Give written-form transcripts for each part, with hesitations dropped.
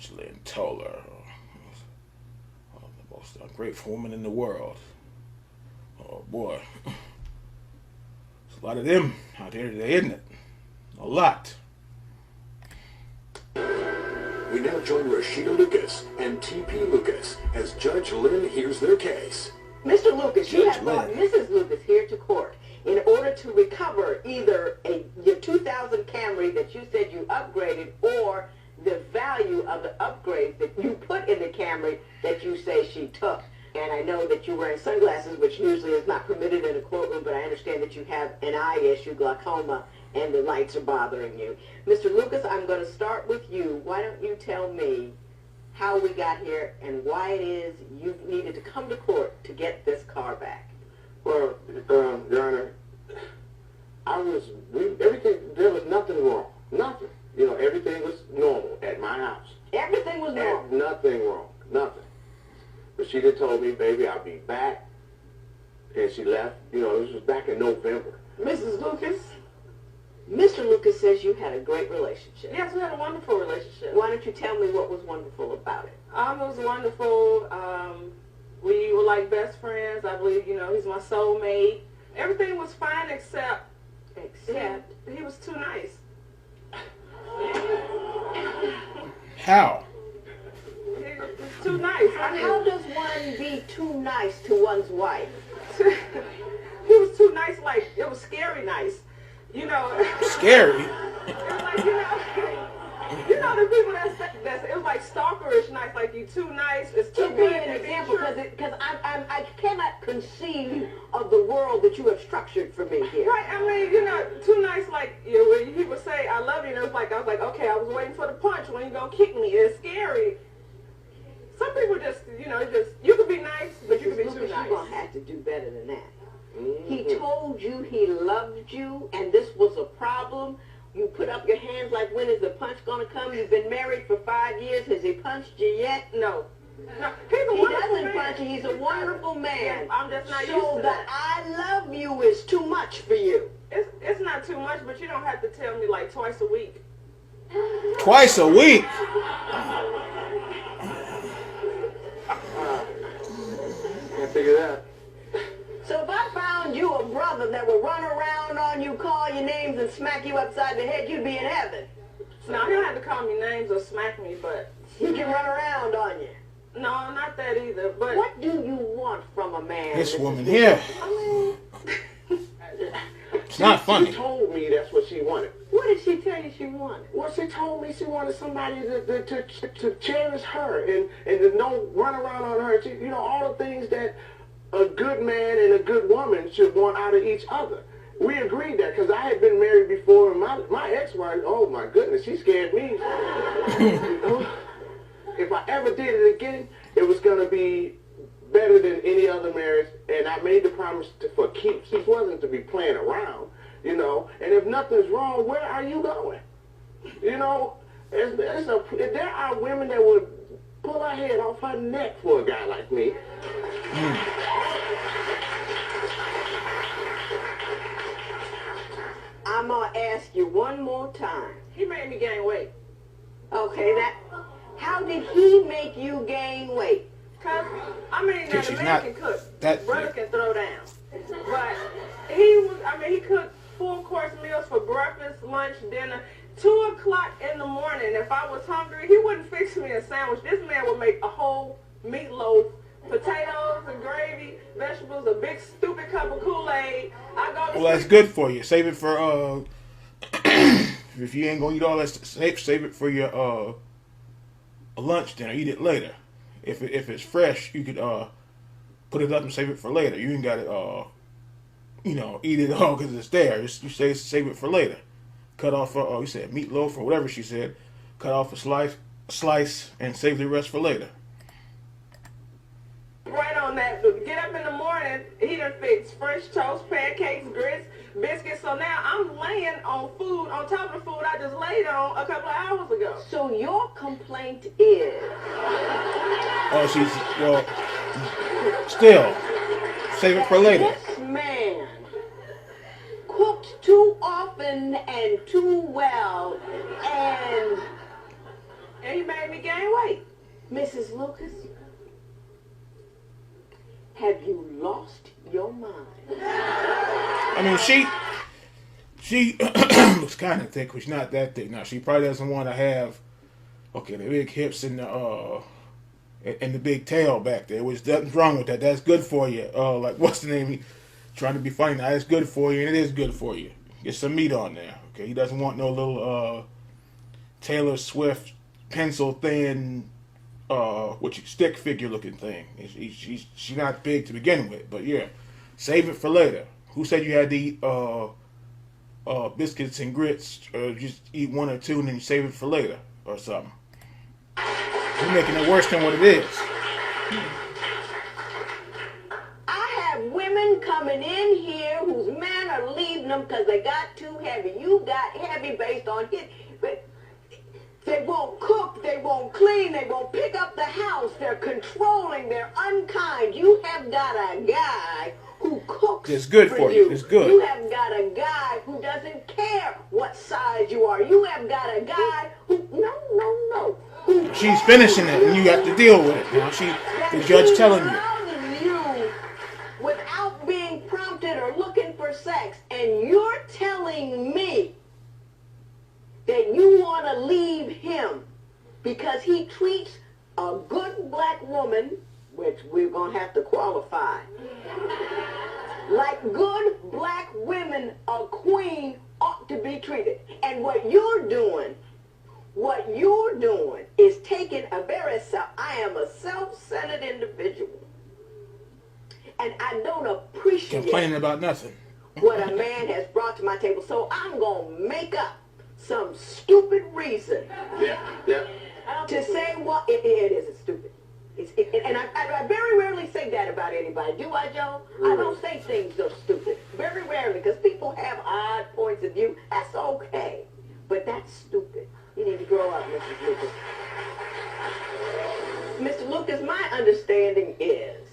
Judge Lynn Toller, the most ungrateful woman in the world. Oh boy, there's a lot of them out there today, isn't it? A lot. We now join Rashida Lucas and T.P. Lucas as Judge Lynn hears their case. Mr. Lucas, you Judge have brought Lynn. Mrs. Lucas here to court in order to recover either your 2000 Camry that you said you upgraded or the value of the upgrades that you put in the Camry that you say she took. And I know that you're wearing sunglasses, which usually is not permitted in a courtroom, but I understand that you have an eye issue, glaucoma, and the lights are bothering you. Mr. Lucas, I'm going to start with you. Why don't you tell me how we got here and why it is you needed to come to court to get this car back? Well, Your Honor, everything, there was nothing wrong. Nothing. You know, everything was normal at my house. Everything was normal. And nothing wrong. Nothing. But she had told me, baby, I'll be back. And she left. You know, this was back in November. Mrs. Lucas, Mr. Lucas says you had a great relationship. Yes, we had a wonderful relationship. Why don't you tell me what was wonderful about it? It was wonderful. We were like best friends. I believe, you know, he's my soulmate. Everything was fine except he was too nice. How? He was too nice. How does one be too nice to one's wife? He was too nice, like, it was scary nice. You know. Scary. It was like, you know the people that say that, it was like stalkerish nice, like you too nice, it's too Give good me an to be example, true. because I cannot conceive of the world that you have structured for me here. Right, I mean, you know, too nice, like, you know, when he would say, I love you, and it was like, I was like, okay, I was waiting for the punch, when you gonna kick me, it's scary. Some people just, you know, you could be nice, but you could be too nice. You're going to have to do better than that. Mm-hmm. He told you he loved you, and this was a problem. You put up your hands like, when is the punch going to come? You've been married for 5 years. Has he punched you yet? No. No, he's a He wonderful doesn't man. punch you. He's a wonderful man. Yeah, I'm just not used So to the that. I love you is too much for you. It's not too much, but you don't have to tell me like twice a week. Twice a week. Can't figure that. So if I found you a brother that would run around on you, call your names, and smack you upside the head, you'd be in heaven. Now, he don't have to call me names or smack me, but He can run around on you. no, not that either. But What do you want from a man? This Mrs. woman Lucas? here. I mean, It's not funny. She told me that's what she wanted. What did she tell you she wanted? Well, she told me she wanted somebody to cherish her and to don't run around on her. You know, all the things that a good man and a good woman should want out of each other. We agreed that because I had been married before, and my ex-wife, oh my goodness, she scared me. If I ever did it again, it was going to be better than any other marriage, and I made the promise for keeps. It wasn't to be playing around, you know, and if nothing's wrong, where are you going? You know, there are women that would pull her head off her neck for a guy like me. I'm going to ask you one more time. he made me gain weight. Okay, how did he make you gain weight? Cause I mean, now She's the man not can cook, that brother thick. can throw down, but he cooked full-course meals for breakfast, lunch, dinner. 2 o'clock in the morning, if I was hungry, he wouldn't fix me a sandwich. This man would make a whole meatloaf, potatoes and gravy, vegetables, a big stupid cup of Kool-Aid. I go to Well, that's sleep. good for you. Save it for if you ain't gonna eat all that, save it for your lunch dinner. Eat it later. If it's fresh, you could put it up and save it for later. You ain't got to eat it all because it's there. You say save it for later. Cut off you said meatloaf or whatever she said. Cut off a slice and save the rest for later. Right on that. Get up in the morning, he done fixed French toast, pancakes, grits, biscuits. So now I'm laying on food on top of the food I just laid on a couple of hours ago. So your complaint is Still save it for later. this man cooked too often and too well, and And he made me gain weight. Mrs. Lucas, have you lost your mind? I mean, she looks kind of thick, but she's not that thick. Now, she probably doesn't want to have, okay, the big hips and the big tail back there, which nothing's wrong with that. That's good for you. Like, what's the name? He trying to be funny now. It's good for you, and it is good for you. Get some meat on there, okay? He doesn't want no little Taylor Swift pencil thin, stick figure looking thing. She's not big to begin with, but yeah, save it for later. Who said you had to eat biscuits and grits, or just eat one or two and then you save it for later or something? You're making it worse than what it is. I have women coming in here whose men are leaving them because they got too heavy. You got heavy based on his. They won't cook, they won't clean, they won't pick up the house. They're controlling, they're unkind. You have got a guy who cooks It's good for you. It's good. You have got a guy who doesn't care what size you are. You have got a guy who, no. She's finishing it, and you have to deal with it. Now, the judge telling you without being prompted or looking for sex, and you're telling me that you want to leave him because he treats a good black woman, which we're going to have to qualify, like good black women, a queen ought to be treated. And what you're doing is taking I am a self-centered individual. And I don't appreciate complaining about nothing. what a man has brought to my table. So I'm going to make up some stupid reason to say what it is. It's stupid. And I very rarely say that about anybody. Do I, Joe? I don't say things so stupid. Very rarely, because people have odd points of view. That's okay. But that's stupid. You need to grow up, Mrs. Lucas. Mr. Lucas, my understanding is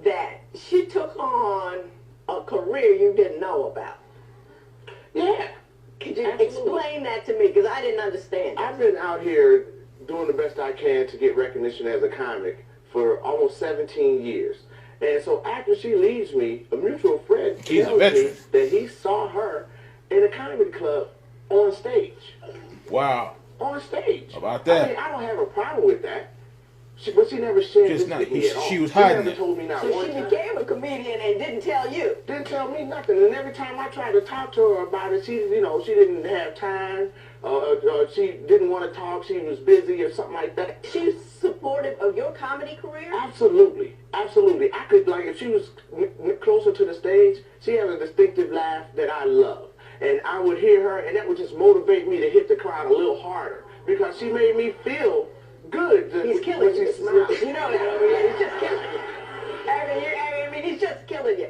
that she took on a career you didn't know about. Yeah. Could you explain that to me? Because I didn't understand. I've been out here doing the best I can to get recognition as a comic for almost 17 years. And so after she leaves me, a mutual friend tells me that he saw her in a comedy club on stage. Wow. On stage. How about that? I mean, I don't have a problem with that. But she never shared this with me at all. She was hiding it. Told me not so one she time. became a comedian and didn't tell you. Didn't tell me nothing. And every time I tried to talk to her about it, she didn't have time. She didn't want to talk. She was busy or something like that. She's supportive of your comedy career? Absolutely. Absolutely. I could, like, if she was closer to the stage, she has a distinctive laugh that I love. And I would hear her, and that would just motivate me to hit the crowd a little harder. Because she made me feel good. He's killing you. Smiled. You know that over here. He's just killing you. I mean, he's just killing you.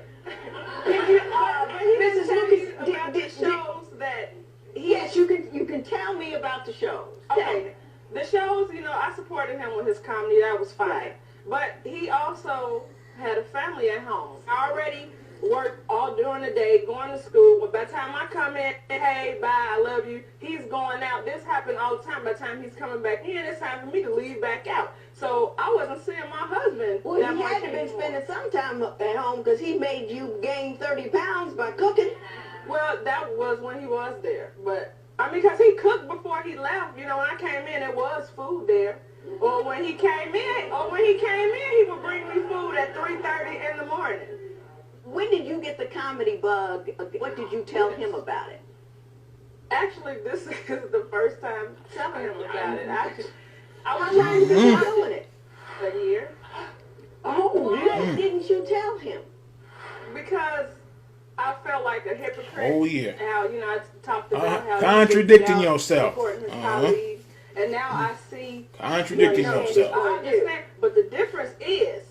Mrs. Lucas, About the shows that yes, you can tell me about the shows. Okay, the shows, I supported him with his comedy. That was fine. Right. But he also had a family at home. I already worked all during the day, going to school. But by the time I come in, hey, bye, I love you, he's going out. This happened all the time. By the time he's coming back in, it's time for me to leave back out. So I wasn't seeing my husband. Well, he had to been spending some time at home because he made you gain 30 pounds by cooking. Well, that was when he was there. But, I mean, because he cooked before he left. When I came in, there was food there. Or when he came in, he would bring me food at 3:30 in the morning. When did you get the comedy bug? What did you tell him about it? Actually, this is the first time telling him about it. I was How long have you been doing it? A year. Oh, why didn't you tell him? Because I felt like a hypocrite. Oh, yeah. How, I talked about how contradicting yourself. Supporting his colleagues. And now I see contradicting yourself. I understand, but the difference is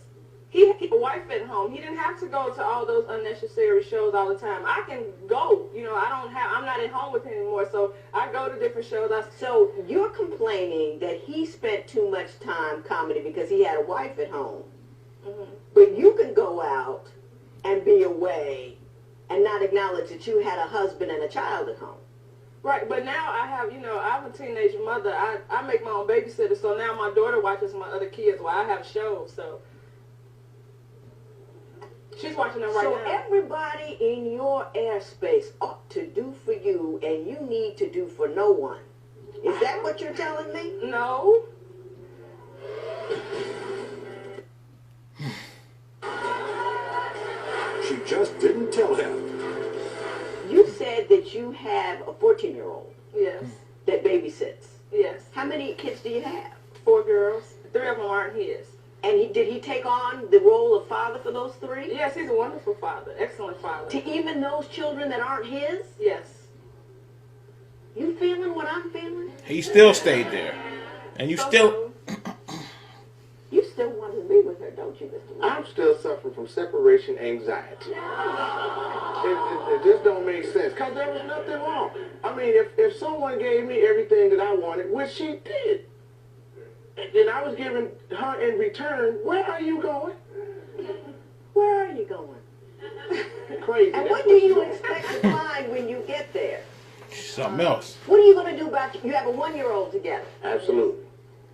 he had a wife at home. He didn't have to go to all those unnecessary shows all the time. I can go. I'm not at home with him anymore, so I go to different shows. So you're complaining that he spent too much time comedy because he had a wife at home. Mm-hmm. But you can go out and be away and not acknowledge that you had a husband and a child at home. Right, but now I have, I have a teenage mother. I make my own babysitter, so now my daughter watches my other kids while I have shows, so she's watching them right So now. everybody in your airspace ought to do for you, and you need to do for no one. Is that what you're telling me? No. She just didn't tell him. You said that you have a 14-year-old Yes. that babysits. Yes. How many kids do you have? 4 girls. 3 of them aren't his. And did he take on the role of father for those 3? Yes, he's a wonderful father. Excellent father. To even those children that aren't his? Yes. You feeling what I'm feeling? He still stayed there. And you still... You still want to be with her, don't you, Mr. Wilson? I'm still suffering from separation anxiety. It just don't make sense, because there was nothing wrong. I mean, if someone gave me everything that I wanted, which she did, and I was giving her in return, where are you going? Where are you going? Crazy. And that's what do she's you doing. expect to find when you get there? Something else. What are you going to do about you have a 1-year-old together? Absolutely.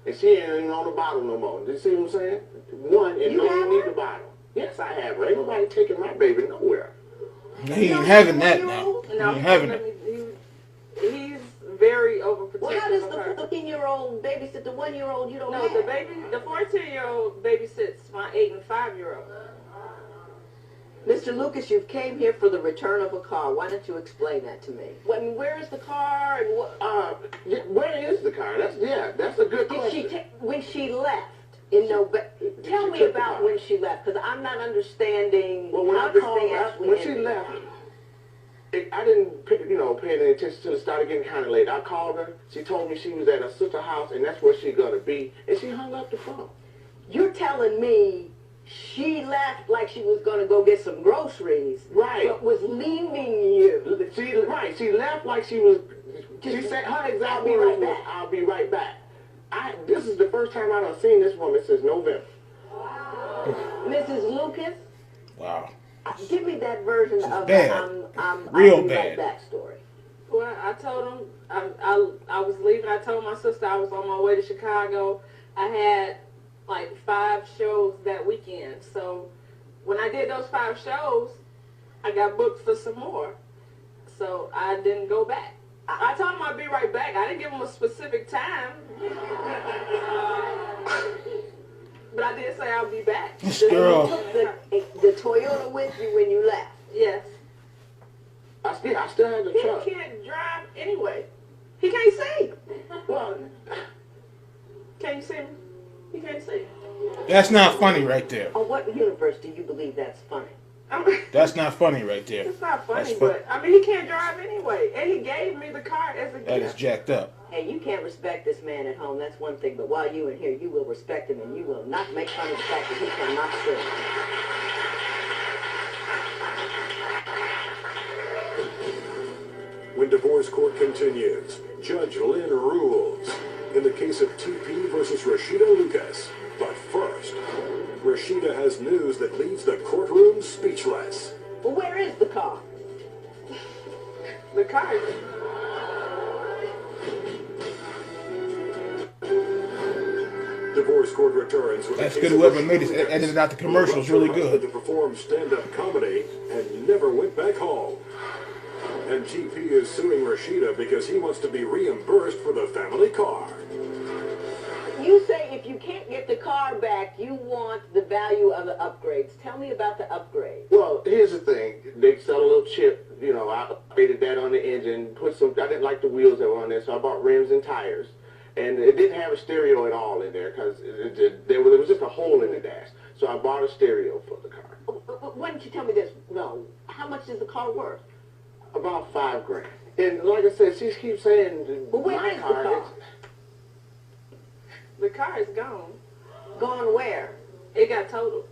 And she ain't even on the bottle no more. Do you see what I'm saying? One, and You don't have even need her? the bottle. Yes, I have her. Ain't nobody taking my baby nowhere. He ain't having that now. He No, ain't having it. he's very overprotective Well, how does of the her. 14-year-old babysit the 1-year-old you don't No, have? the 14-year-old babysits my 8 and 5-year-old. Mr. Lucas, you came here for the return of a car. Why don't you explain that to me? I mean, where is the car and what? Where is the car? That's a good Did she question. when she left in November? Tell me took the about car. when she left, because I'm not understanding Well, when how I this called thing her, actually when she ended. left, I didn't pay any attention till it started getting kind of late. I called her. She told me she was at her sister's house, and that's where she's going to be. And she hung up the phone. You're telling me she left like she was going to go get some groceries, Right. but was leaving you. She left like she was. She said her exact I'll be words right was, back. "I'll be right back." This is the first time I done seen this woman since November. Mrs. Lucas, Wow. give me that version of bad. the Real I'll be bad. right back story. Well, I told him I was leaving. I told my sister I was on my way to Chicago. I had like 5 shows that weekend. So when I did those 5 shows, I got booked for some more. So I didn't go back. I told him I'd be right back. I didn't give him a specific time. But I did say I'll be back. This girl. Took the Toyota with you when you left. Yes. I still had the He truck. can't drive anyway. He can't see. Well, Can you see me? He can't see. That's not funny right there. On what universe do you believe that's funny? That's not funny right there. It's not funny, That's fu- but I mean, he can't drive anyway, and he gave me the car as a That is gift. jacked up. Hey, you can't respect this man at home, that's one thing, but while you in here, you will respect him and you will not make fun of the fact that he cannot sing. When divorce court continues, Judge Lynn rules in the case of TP versus Rashida Lucas. But first, Rashida has news that leaves the courtroom speechless. Well, where is the car? The car. Divorce court returns with That's a good. case of Whoever Rashida made it Lucas, edited out the who commercials left her really husband good. to perform stand-up comedy and never went back home. And TP is suing Rashida because he wants to be reimbursed for the family car. You say if you can't get the car back, you want the value of the upgrades. Tell me about the upgrade. well, here's the thing. They sell a little chip. I upgraded that on the engine. I didn't like the wheels that were on there, so I bought rims and tires. And it didn't have a stereo at all in there because there was just a hole in the dash. So I bought a stereo for the car. Why don't you tell me this? No. How much is the car worth? About $5,000. And like I said, she keeps saying But where my is the car. car? The car is gone. Gone where? It got totaled.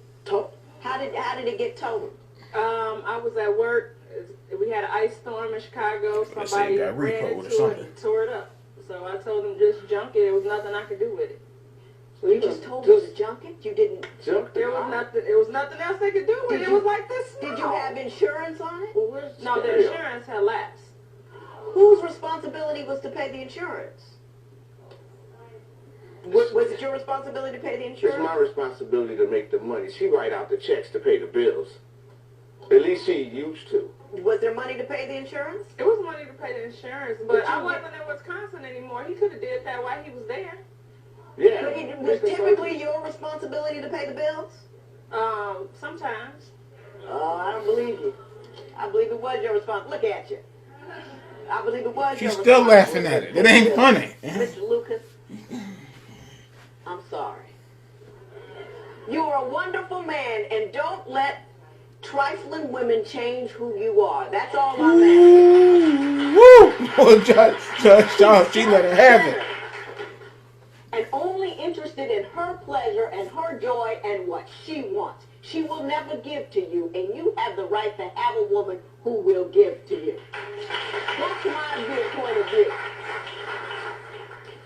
How did it get totaled? I was at work. We had an ice storm in Chicago. They say Somebody it got ran repoed or into it something. and tore it up. So I told them just junk it. There was nothing I could do with it. So you just told me to junk it? You didn't? junk the There was car? nothing. It was nothing else they could do with Did it. It you- was like this. Did you small. have insurance on it? Well, where's No, the stereo? insurance had lapsed. Whose responsibility was to pay the insurance? Was it your responsibility to pay the It's insurance? my responsibility to make the money. She write out the checks to pay the bills. At least she used to. Was there money to pay the insurance? It was money to pay the insurance, but But I you- wasn't in Wisconsin anymore. He could have did that while he was there. Yeah. But it was typically your responsibility to pay the bills? Sometimes. I don't believe you. I believe it was your responsibility. Look at you. I believe it was your She's still responsibility. laughing at it. It ain't funny. Mr. Lucas, I'm sorry. You are a wonderful man, and don't let trifling women change who you are. That's all I'm asking. Woo! Oh, Judge, she let her have it. And only interested in her pleasure and her joy and what she wants. She will never give to you, and you have the right to have a woman who will give to you. That's my point of view.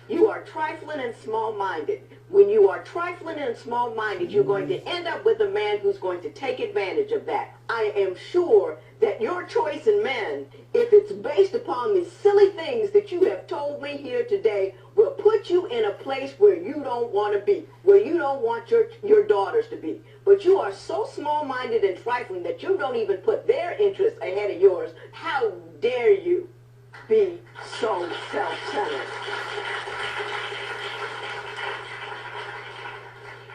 You are trifling and small-minded. When you are trifling and small-minded, you're going to end up with a man who's going to take advantage of that. I am sure that your choice in men, if it's based upon the silly things that you have told me here today, will put you in a place where you don't want to be, where you don't want your daughters to be. But you are so small-minded and trifling that you don't even put their interests ahead of yours. How dare you be so self-centered?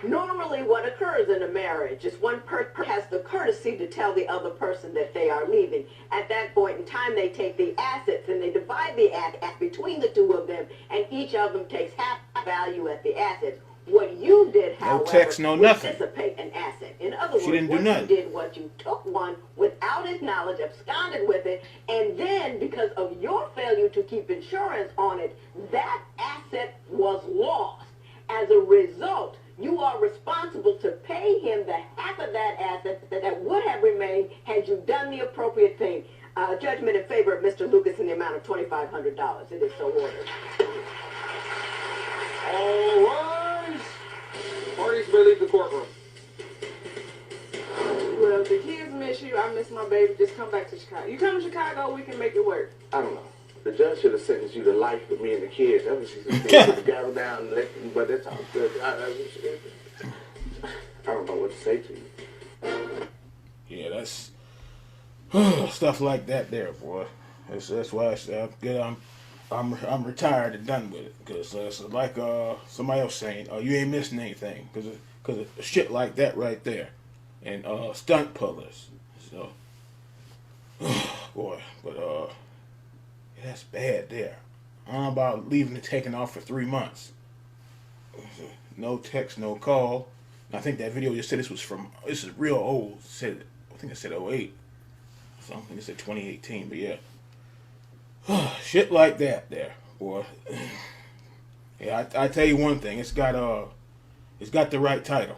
Normally what occurs in a marriage is one person has the courtesy to tell the other person that they are leaving. At that point in time, they take the assets and they divide the assets between the two of them, and each of them takes half value at the assets. What you did, however, text, no was nothing. dissipate an asset. In other words, didn't do what nothing. you did was you took one without his knowledge, absconded with it, and then because of your failure to keep insurance on it, that asset was lost. As a result, you are responsible to pay him the half of that asset that would have remained had you done the appropriate thing. Judgment in favor of Mr. Lucas in the amount of $2,500. It is so ordered. All rise. Parties may leave the courtroom. Well, if the kids miss you, I miss my baby. Just come back to Chicago. You come to Chicago, we can make it work. I don't know. The judge should have sentenced you to life with me and the kids. That was just to gavel down and let you, but that's all good. I don't know what to say to you. Yeah, that's stuff like that there, boy. That's why I said I'm retired and done with it. Because it's like somebody else saying, you ain't missing anything. Because of shit like that right there. And stunt pullers. So, boy, but that's bad there. I don't know about leaving and taking off for 3 months. No text, no call. And I think that video just said this is real old. I think it said 08. Something it said 2018, but yeah. Shit like that there, boy. Yeah, I tell you one thing, it's got the right title.